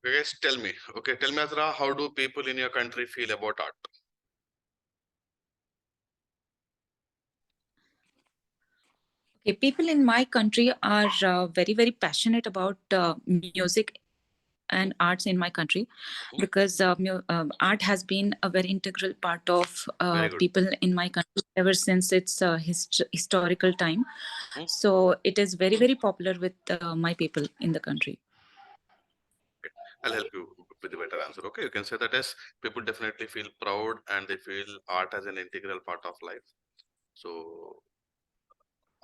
Okay, guys, tell me. Okay, tell me, Azra, how do people in your country feel about art? Okay, people in my country are very, very passionate about music and arts in my country, because art has been a very integral part of Very good. people in my country ever since its historical time. Hmm? So it is very, very popular with my people in the country. Okay. I'll help you with the better answer. Okay, you can say that as people definitely feel proud and they feel art as an integral part of life. So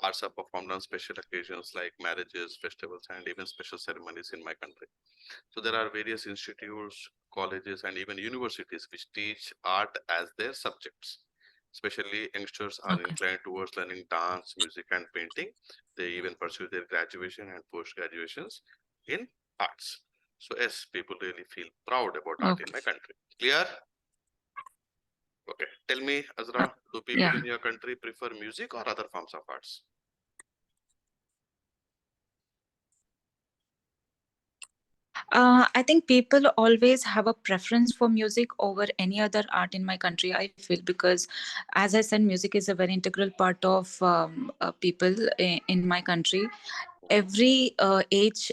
arts are performed on special occasions like marriages, festivals, and even special ceremonies in my country. So there are various institutes, colleges, and even universities which teach art as their subjects. Especially youngsters are Okay. inclined towards learning dance, music, and painting. They even pursue their graduation and post graduations in arts. So yes, people really feel proud about art in my Okay. country. Clear? Okay. Tell me, Uh, Azra, do people yeah. in your country prefer music or other forms of arts? I think people always have a preference for music over any other art in my country, I feel, because, as I said, music is a very integral part of people in my country. Every age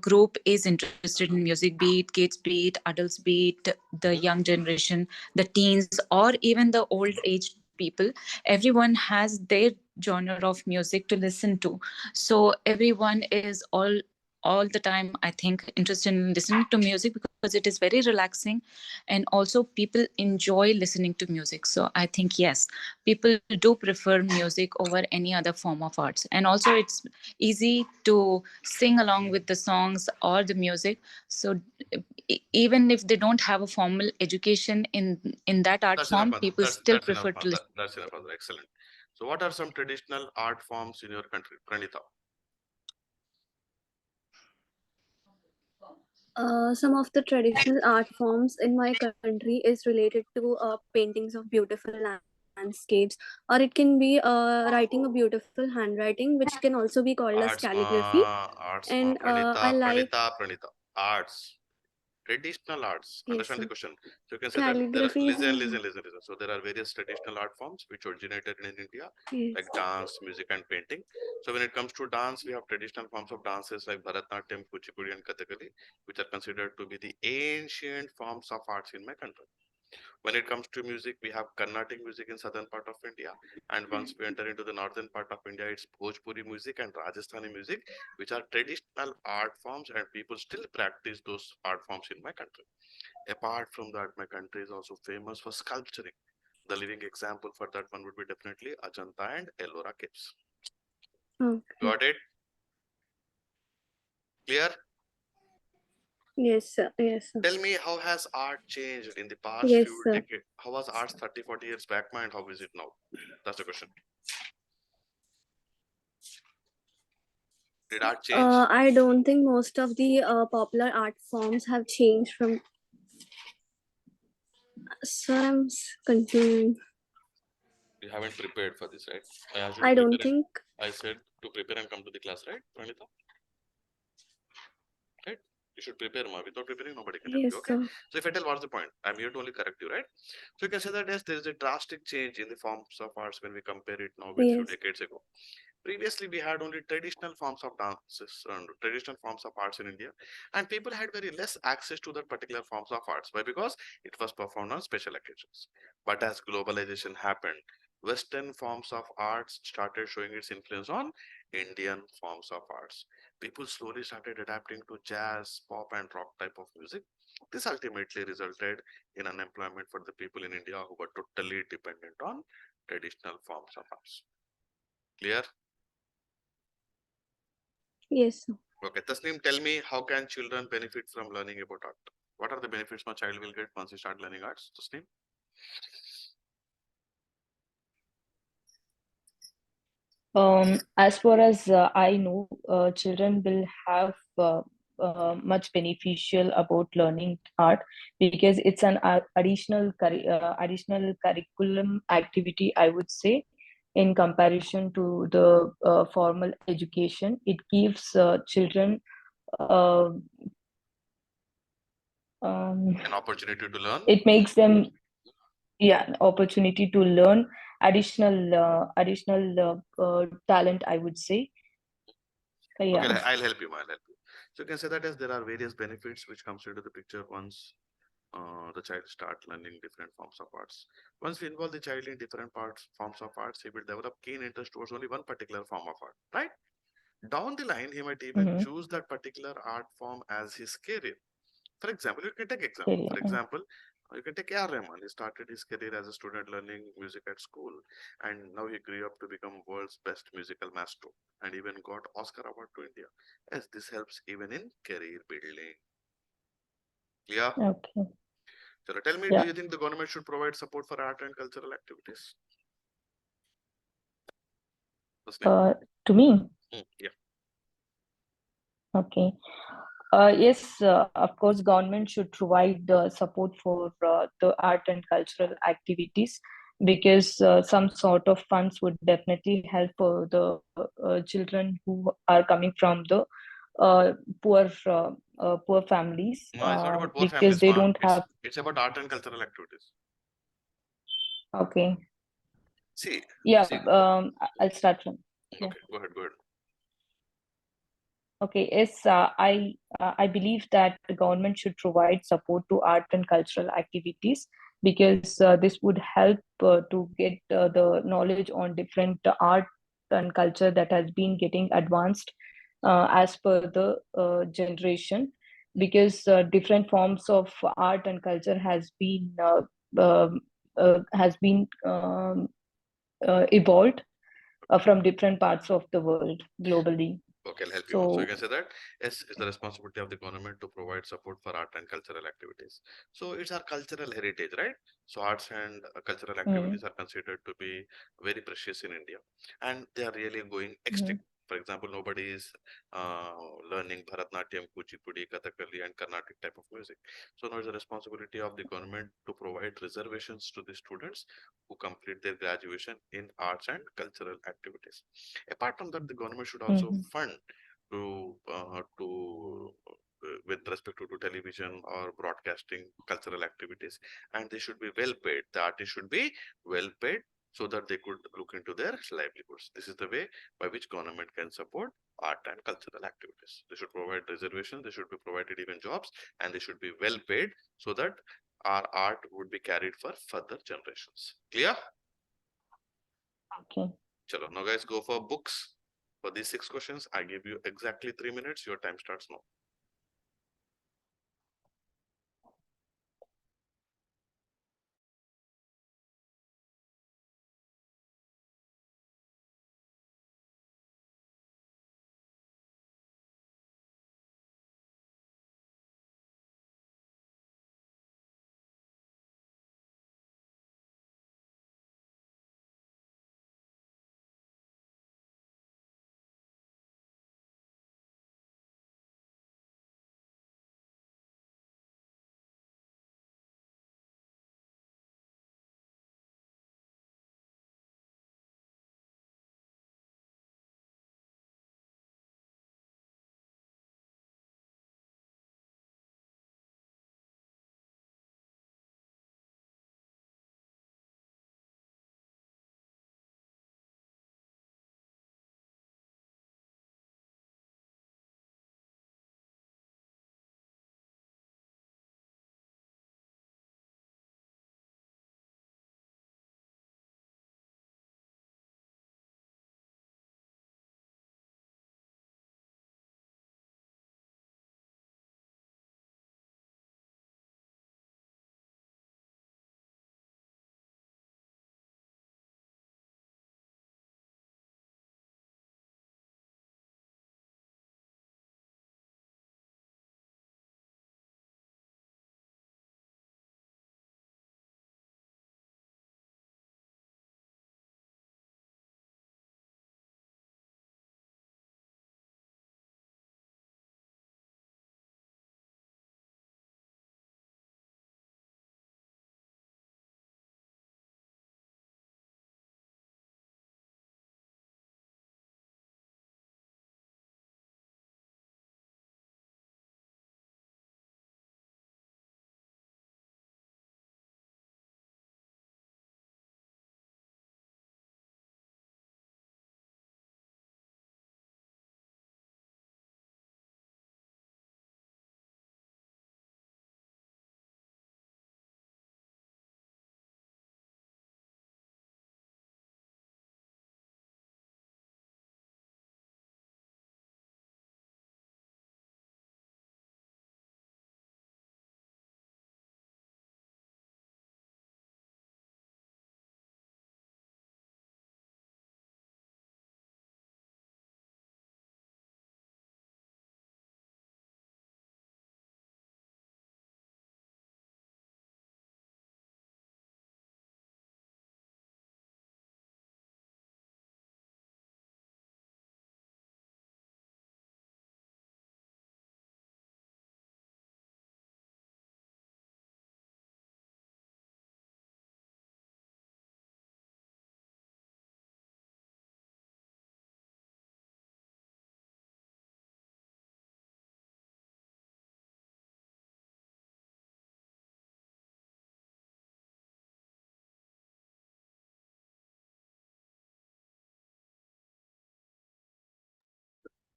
group is interested in music, be it kids, be it adults, be it the Mhm. young generation, the teens, or even the old age people. Everyone has their genre of music to listen to. So everyone is all the time, I think, interested in listening to music because it is very relaxing, and also people enjoy listening to music. So I think, yes, people do prefer music over any other form of arts, and also it's easy to sing along with the songs or the music. So even if they don't have a formal education in that art That's enough, form, Azra. people still That's enough. prefer to listen. That's enough, Azra. Excellent. So, what are some traditional art forms in your country, Pranita? Some of the traditional art forms in my country is related to paintings of beautiful landscapes, or it can be writing a beautiful handwriting, which can also be called as calligraphy. And I Pranita, like Pranita, Pranita. Arts, traditional arts. yes, Understand sir. the question? So you can say that there are, Calligraphy is listen. So there are various traditional art forms which originated in India, yes, like dance, music, and painting. So when it comes to dance, we have traditional forms of dances like Bharatanatyam, Kuchipudi, and Kathakali, which are considered to be the ancient forms of arts in my country. When it comes to music, we have Carnatic music in southern part of India, and once we enter into the northern part of India, it's Bhojpuri music and Rajasthani music, which are traditional art forms, and people still practice those art forms in my country. Apart from that, my country is also famous for sculpturing. The living example for that one would be definitely Ajanta and Ellora caves. okay. Got it? Clear? Yes, sir. Yes, sir. Tell me, how has art changed in the past Yes, few sir. decades? How was art 30, 40 years back, and how is it now? That's the question. Did art change? I don't think most of the popular art forms have changed from. Sir, I'm confused. You haven't prepared for this, right? I asked you to I don't prepare. think. I said to prepare and come to the class, right, Pranita? Right? You should prepare, ma. Without preparing, nobody can help you. Yes, Okay. sir. So if I tell what's the point, I'm here to only correct you, right? So you can say that yes, there is a drastic change in the forms of arts when we compare it now with few Yes. decades ago. Previously, we had only traditional forms of dances and traditional forms of arts in India, and people had very less access to that particular forms of arts. Why? Because it was performed on special occasions. But as globalization happened, Western forms of arts started showing its influence on Indian forms of arts. People slowly started adapting to jazz, pop, and rock type of music. This ultimately resulted in unemployment for the people in India who were totally dependent on traditional forms of arts. Clear? Yes, sir. Okay, Tasneem, tell me, how can children benefit from learning about art? What are the benefits my child will get once he start learning arts, Tasneem? As far as I know, children will have much beneficial about learning art because it's an additional curriculum activity, I would say, in comparison to the formal education. It gives children uh, An opportunity to learn. It makes them, yeah, an opportunity to learn additional talent, I would say. Okay, Yeah. I'll help you. I'll help you. So you can say that as there are various benefits which comes into the picture once the child start learning different forms of arts. Once we involve the child in different forms of arts, he will develop keen interest towards only one particular form of art, right? Down the line, he might even Mm-hmm. choose that particular art form as his career. For example, you can take example. Career. For example, you can take A.R. Rahman. He started his career as a student learning music at school, and now he grew up to become world's best musical maestro, and even got Oscar award to India. Yes, this helps even in career building. Clear? Okay. So tell me, do Yeah. you think the government should provide support for art and cultural activities? Listening? To me, Yeah. okay. Yes, of course, government should provide support for the art and cultural activities, because some sort of funds would definitely help the children who are coming from the uh, poor poor families, No, it's not about poor because families, they ma. don't have. It's about art and cultural activities. Okay. See, Yeah. see. I'll start from. Yeah. Okay, go ahead, go ahead. Okay, yes, I believe that the government should provide support to art and cultural activities, because this would help to get the knowledge on different art and culture that has been getting advanced as per the generation, because different forms of art and culture um, has been evolved from different parts of the world globally. Okay, I'll help you out. So you So. can say that yes, it's the responsibility of the government to provide support for art and cultural activities. So it's our cultural heritage, right? So arts and cultural Mm, activities are considered to be very precious in India, and they are really going mm, extinct. For example, nobody is uh, learning Bharatnatyam, Kuchipudi, Kathakali, and Carnatic type of music. So now it's the responsibility of the government to provide reservations to the students who complete their graduation in arts and cultural activities. Apart from that, the government should also mhm. fund to with respect to television or broadcasting cultural activities, and they should be well paid. The artists should be well paid so that they could look into their livelihoods. This is the way by which government can support art and cultural activities. They should provide reservations, they should be provided even jobs, and they should be well paid so that our art would be carried for further generations. Clear? Okay. Chalo, now guys, go for books. For these 6 questions, I give you exactly 3 minutes. Your time starts now.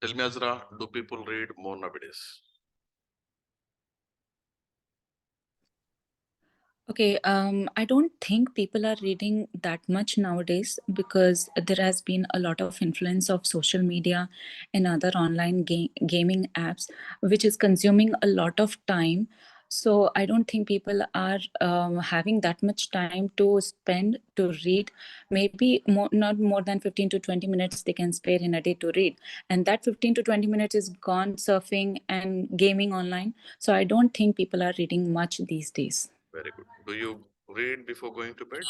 Tell me, Azra, do people read more nowadays? Okay, I don't think people are reading that much nowadays because there has been a lot of influence of social media and other online gaming apps, which is consuming a lot of time. So I don't think people are having that much time to spend to read. Maybe not more than 15 to 20 minutes they can spare in a day to read. And that 15 to 20 minutes is gone surfing and gaming online. So I don't think people are reading much these days. Very good. Do you read before going to bed?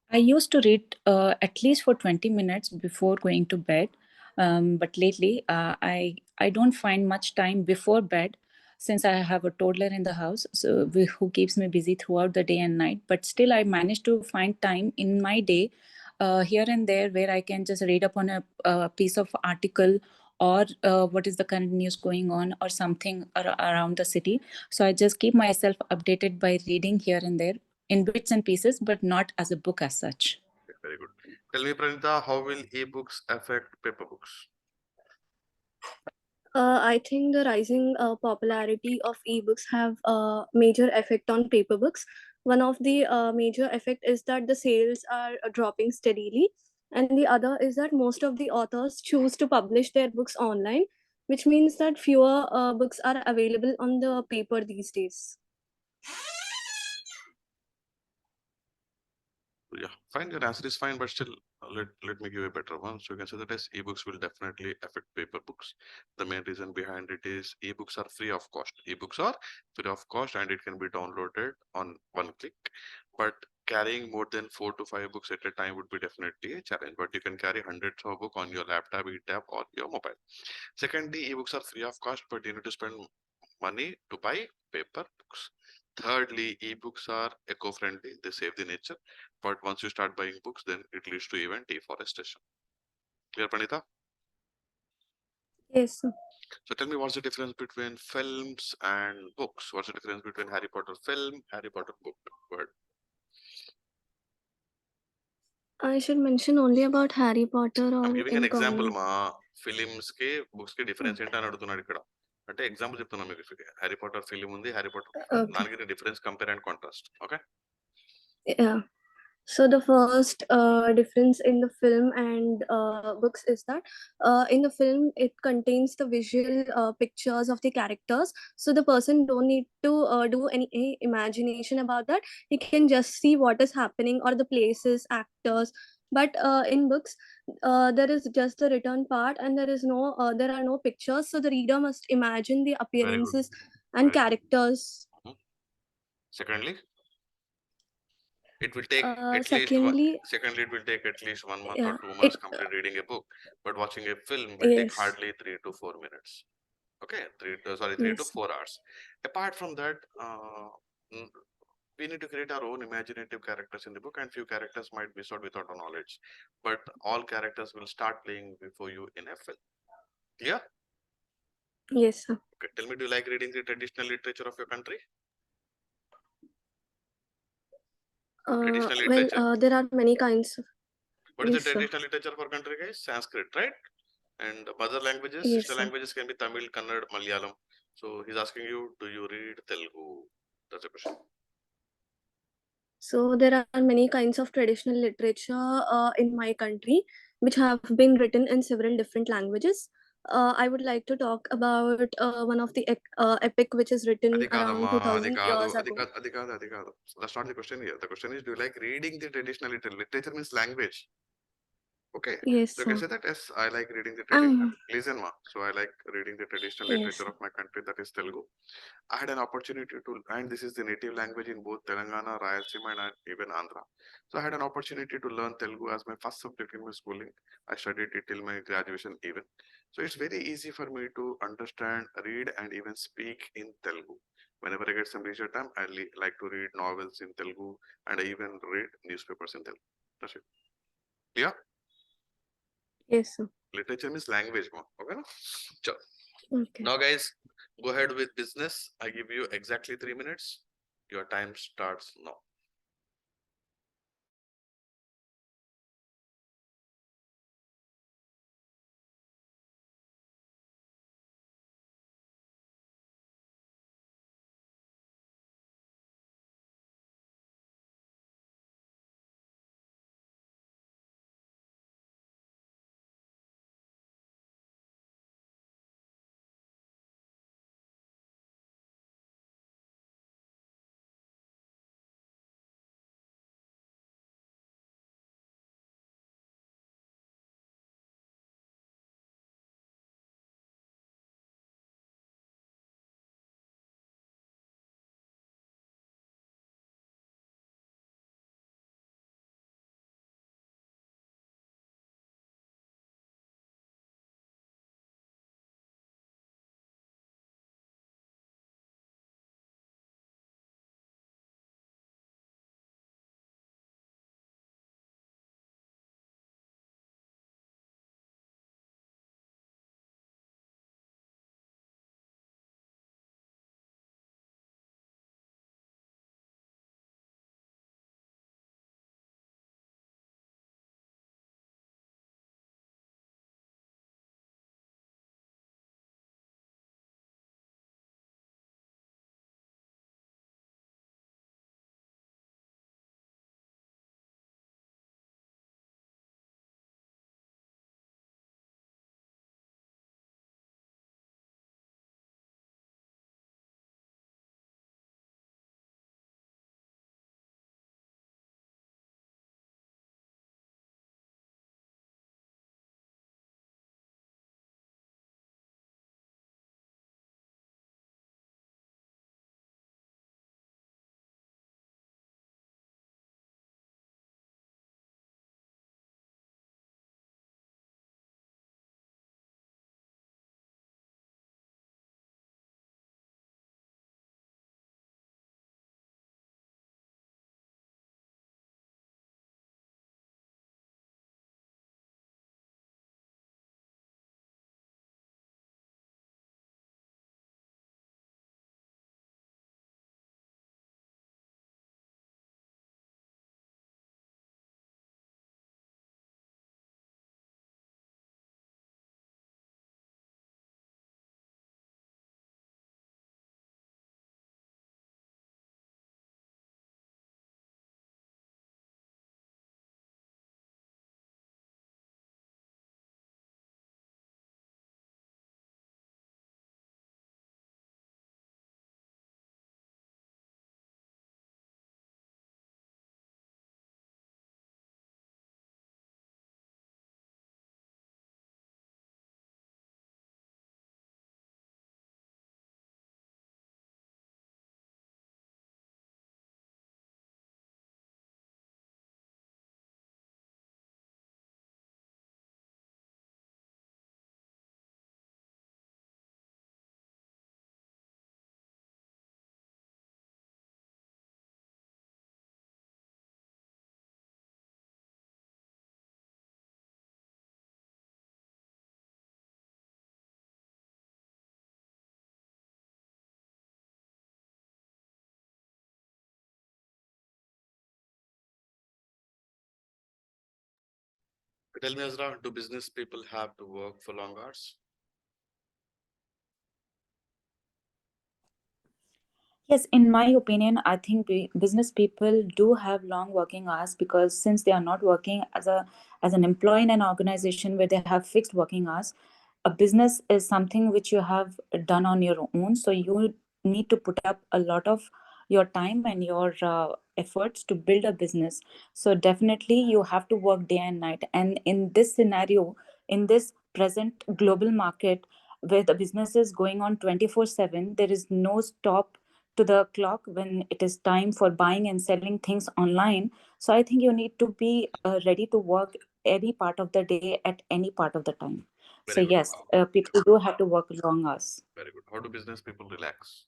I used to read at least for 20 minutes before going to bed. But lately, I don't find much time before bed since I have a toddler in the house who keeps me busy throughout the day and night. But still, I manage to find time in my day here and there where I can just read up on a piece of article or what is the current news going on or something around the city. So I just keep myself updated by reading here and there in bits and pieces, but not as a book as such. Very good. Tell me, Pranita, how will ebooks affect paper books? I think the rising popularity of ebooks have a major effect on paper books. One of the major effect is that the sales are dropping steadily, and the other is that most of the authors choose to publish their books online, which means that fewer books are available on the paper these days. Yeah, fine. Your answer is fine, but still, let me give a better one. So you can say that as ebooks will definitely affect paper books. The main reason behind it is ebooks are free of cost. Ebooks are free of cost, and it can be downloaded on one click. But carrying more than 4 to 5 books at a time would be definitely a challenge. But you can carry hundreds of books on your laptop, e-tab, or your mobile. Secondly, ebooks are free of cost, but you need to spend money to buy paper books. Thirdly, ebooks are eco-friendly, they save the nature. But once you start buying books, then it leads to even deforestation. Clear, Panita? Yes. So tell me, what's the difference between films and books? What's the difference between Harry Potter film, Harry Potter book? Word. I should mention only about Harry Potter I'm or giving an in example, common. మా films కి books కి difference ఏంటి అని అడుగుతున్నాడు ఇక్కడ. అంటే example చెప్తున్నా మీకు. హ్యారీ పాటర్ ఫిలిం ఉంది, హ్యారీ పాటర్ Okay. దానికి difference compare and contrast. Okay. Yeah. So the first difference in the film and books is that in the film it contains the visual pictures of the characters. So the person don't need to do any imagination about that. He can just see what is happening or the places, actors. But in books, there is just the written part, and there are no pictures. So the reader must imagine the Very good. appearances and Very good. characters. Secondly, it will take at least Secondly, secondly, it will take at least 1 month or yeah, 2 months complete reading a book, but watching a film will take yes, hardly 3 to 4 minutes. Okay, 3 to yes. 4 hours. Apart from that, mm, we need to create our own imaginative characters in the book, and few characters might miss out without our knowledge, but all characters will start playing before you in a film. Clear? Yes, sir. Okay, tell me, do you like reading the traditional literature of your country? Traditional literature. There are many kinds of. What is the Yes, sir. traditional literature of our country, guys? Sanskrit, right? And mother languages, Yes, sister sir. languages can be Tamil, Kannada, Malayalam. So he's asking you, do you read Telugu? That's a question. So there are many kinds of traditional literature in my country, which have been written in several different languages. I would like to talk about one of the epic which is written అది around కాదమ్మా, అది 2000 కాదు, years అది ago. కాదు, అది కాదు, అది కాదు. That's not the question here. The question is, do you like reading the traditional literature? Literature means language. Okay, Yes, so you can sir. say that yes, I like reading the traditional. Um, Listen, ma. So I like reading the traditional yes. literature of my country, that is Telugu. I had an opportunity to, and this is the native language in both Telangana, Rayalaseema, and even Andhra. So I had an opportunity to learn Telugu as my first subject in my schooling. I studied it till my graduation even. So it's very easy for me to understand, read, and even speak in Telugu. Whenever I get some leisure time, I like to read novels in Telugu, and I even read newspapers in Telugu. That's it. Yeah, Yes, sir. literature means language, ma. Okay, na? Sure. Okay. Now, guys, go ahead with business. I give you exactly 3 minutes. Your time starts now. Tell me, Azra, do business people have to work for long hours? Yes, in my opinion, I think business people do have long working hours, because since they are not working as an employee in an organization where they have fixed working hours, a business is something which you have done on your own. So you need to put up a lot of your time and your efforts to build a business. So definitely you have to work day and night. And in this scenario, in this present global market where the business is going on 24/7, there is no stop to the clock when it is time for buying and selling things online. So I think you need to be ready to work any part of the day at any part of the time. So Very good. yes, people do have to work long hours. Very good. How do business people relax?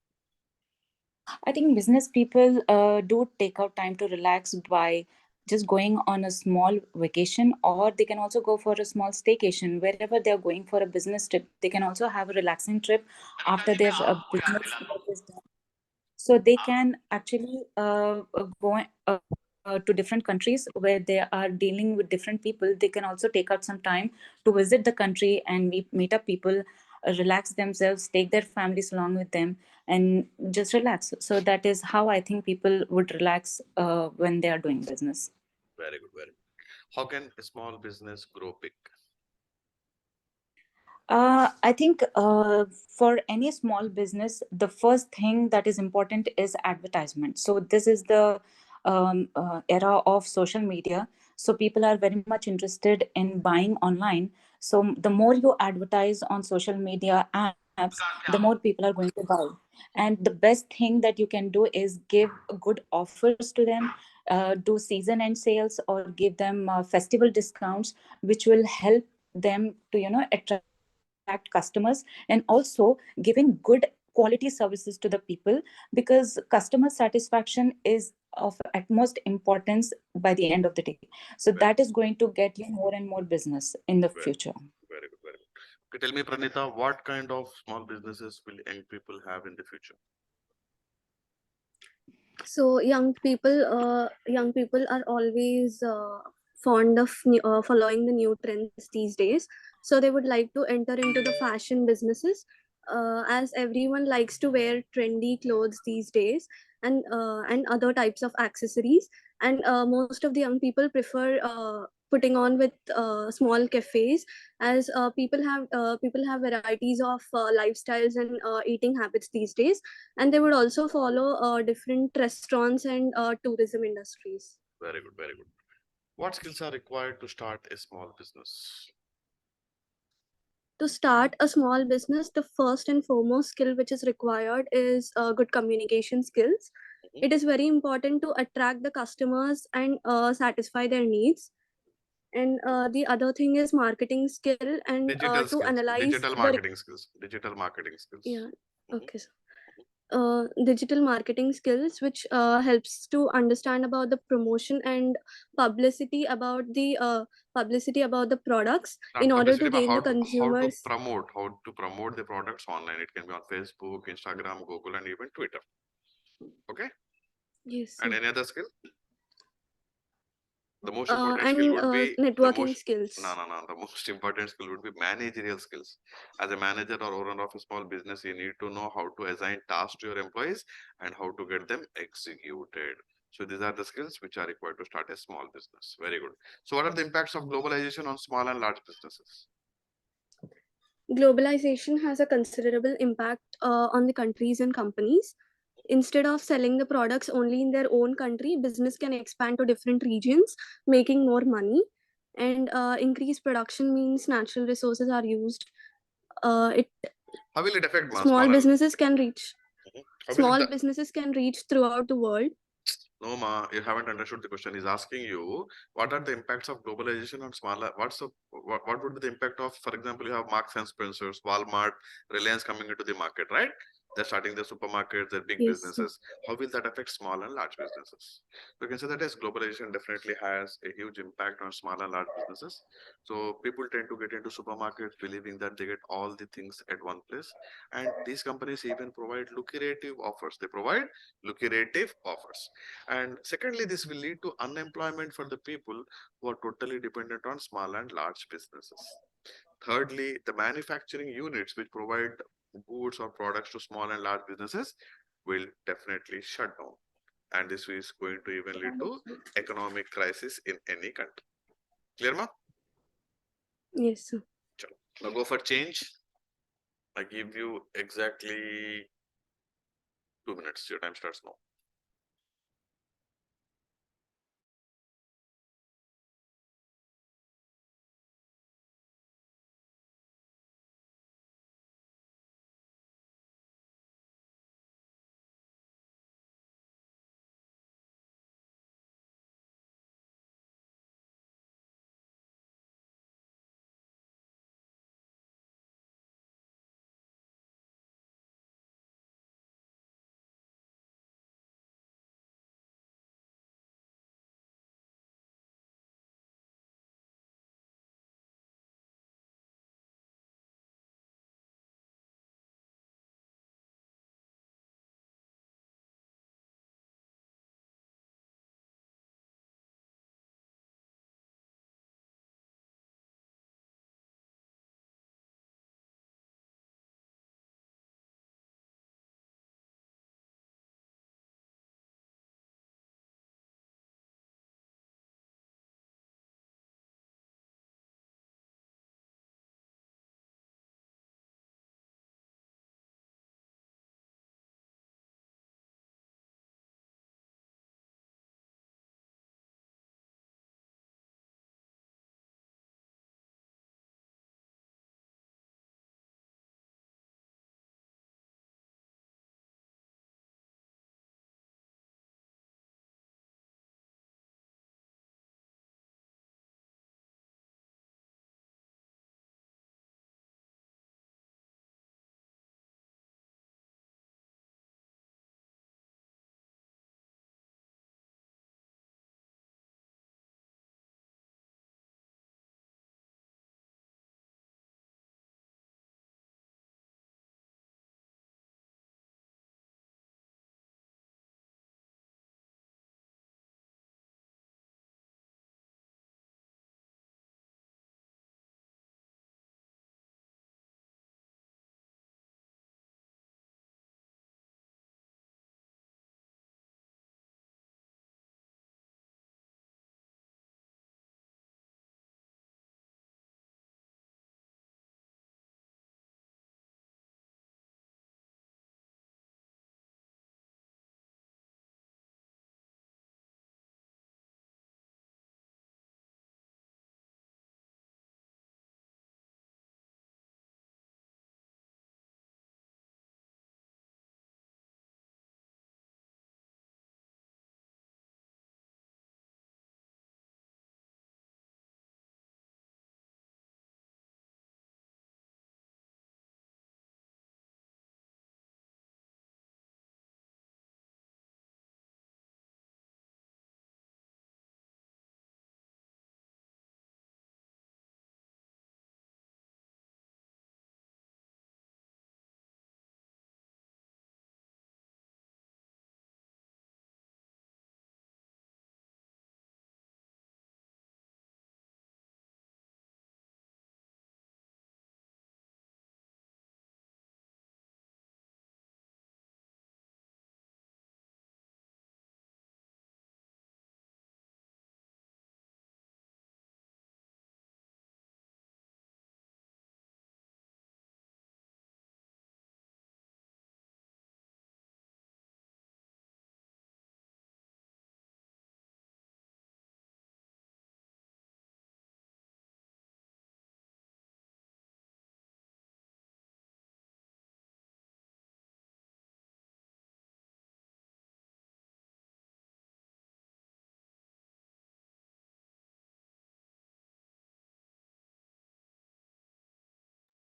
I think business people do take out time to relax by just going on a small vacation, or they can also go for a small staycation wherever they are going for a business trip. They can also have a relaxing trip after their business work is done. So they can actually go to different countries where they are dealing with different people. They can also take out some time to visit the country and meet up people, relax themselves, take their families along with them, and just relax. So that is how I think people would relax when they are doing business. Very good. Very good. How can a small business grow big? I think for any small business, the first thing that is important is advertisement. So this is the era of social media. So people are very much interested in buying online. So the more you advertise on social media apps, the more people are going to buy. And the best thing that you can do is give good offers to them, do season end sales, or give them festival discounts, which will help them to attract customers, and also giving good quality services to the people, because customer satisfaction is of utmost importance by the end of the day. So Very, that is going to get you more and more business in the very, future. very good. Very good. Okay, tell me, Pranita, what kind of small businesses will young people have in the future? So young people are always fond of following the new trends these days. So they would like to enter into the fashion businesses, as everyone likes to wear trendy clothes these days, and other types of accessories. And most of the young people prefer putting on with small cafes, as people have varieties of lifestyles and eating habits these days, and they would also follow different restaurants and tourism industries. Very good. Very good. What skills are required to start a small business? To start a small business, the first and foremost skill which is required is good communication skills. Mhm. It is very important to attract the customers and satisfy their needs. And the other thing is marketing skill, and Digital to skills, analyze digital the marketing skills, digital marketing skills. yeah. Mhm. Okay. Digital marketing skills, which helps to understand about the promotion and publicity about the publicity about the products Not in order to publicity, but gain the how to consumers. promote, how to promote the products online. It can be on Facebook, Instagram, Google, and even Twitter. Okay. Yes, And yeah. any other skill? The most important skill And would be the networking most skills. no. The most important skill would be managerial skills. As a manager or owner of a small business, you need to know how to assign tasks to your employees and how to get them executed. So these are the skills which are required to start a small business. Very good. So what are the impacts of globalization on small and large businesses? Globalization has a considerable impact on the countries and companies. Instead of selling the products only in their own country, business can expand to different regions, making more money. And increased production means natural resources are used. It How will it affect small small and businesses can reach Mhm. How will small it businesses can reach throughout the world. No, ma, you haven't understood the question. He's asking you what are the impacts of globalization on smaller. What would be the impact of, for example, you have Marks and Spencers, Walmart, Reliance coming into the market, right? They're starting their supermarkets, their big Yes, sir. businesses. How will that affect small and large businesses? So you can say that as globalization definitely has a huge impact on small and large businesses. So people tend to get into supermarkets believing that they get all the things at one place. And these companies even provide lucrative offers. They provide lucrative offers. And secondly, this will lead to unemployment for the people who are totally dependent on small and large businesses. Thirdly, the manufacturing units which provide goods or products to small and large businesses will definitely shut down. And this is going to even lead to economic crisis in any country. Clear, ma? Yes, sir. Chalo. Now go for change. I give you exactly 2 minutes. Your time starts now.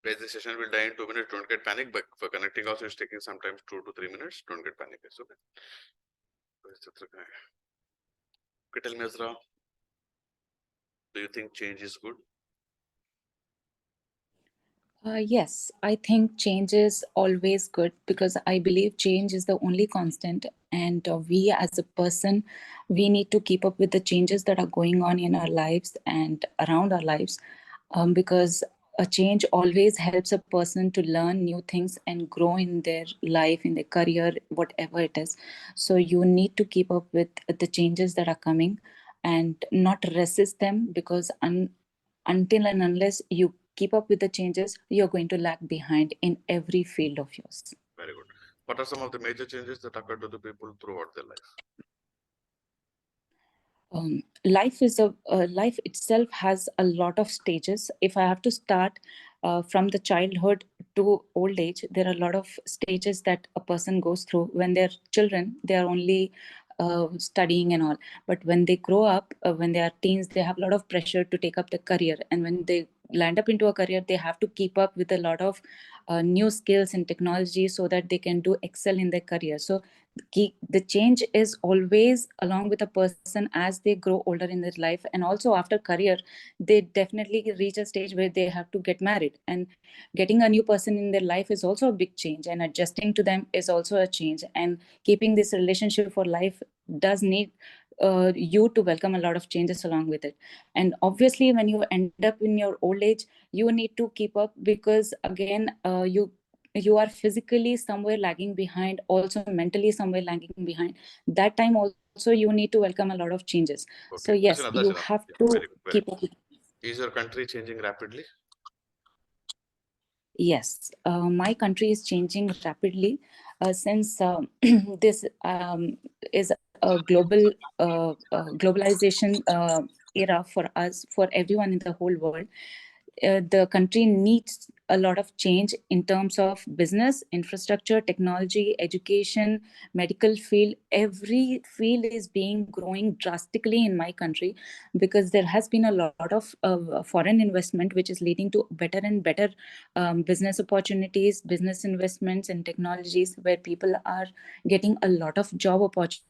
Registration will die in 2 minutes. Don't get panic. But for connecting also, it's taking sometimes 2 to 3 minutes. Don't get panic. It's okay. Okay, tell me, Azra, do you think change is good? Yes, I think change is always good because I believe change is the only constant. And we as a person, we need to keep up with the changes that are going on in our lives and around our lives, because a change always helps a person to learn new things and grow in their life, in their career, whatever it is. So you need to keep up with the changes that are coming and not resist them, because until and unless you keep up with the changes, you're going to lag behind in every field of yours. Very good. What are some of the major changes that occur to the people throughout their life? Life itself has a lot of stages. If I have to start from the childhood to old age, there are a lot of stages that a person goes through. When they're children, they are only studying and all, but when they grow up, when they are teens, they have a lot of pressure to take up the career, and when they land up into a career, they have to keep up with a lot of new skills and technology so that they can do excel in their career. So the change is always along with a person as they grow older in their life, and also after career they definitely reach a stage where they have to get married, and getting a new person in their life is also a big change, and adjusting to them is also a change, and keeping this relationship for life does need you to welcome a lot of changes along with it. And obviously when you end up in your old age, you need to keep up, because again you are physically somewhere lagging behind, also mentally somewhere lagging behind. That time also you need to welcome a lot of changes. So Okay, yes, that's you enough. have Yeah, to very good, very keep good. up with. Is your country changing rapidly? Yes, my country is changing rapidly since this is a globalization era for us, for everyone in the whole world. The country needs a lot of change in terms of business, infrastructure, technology, education, medical field. Every field is being growing drastically in my country, because there has been a lot of foreign investment, which is leading to better and better business opportunities, business investments and technologies, where people are getting a lot of job opportunities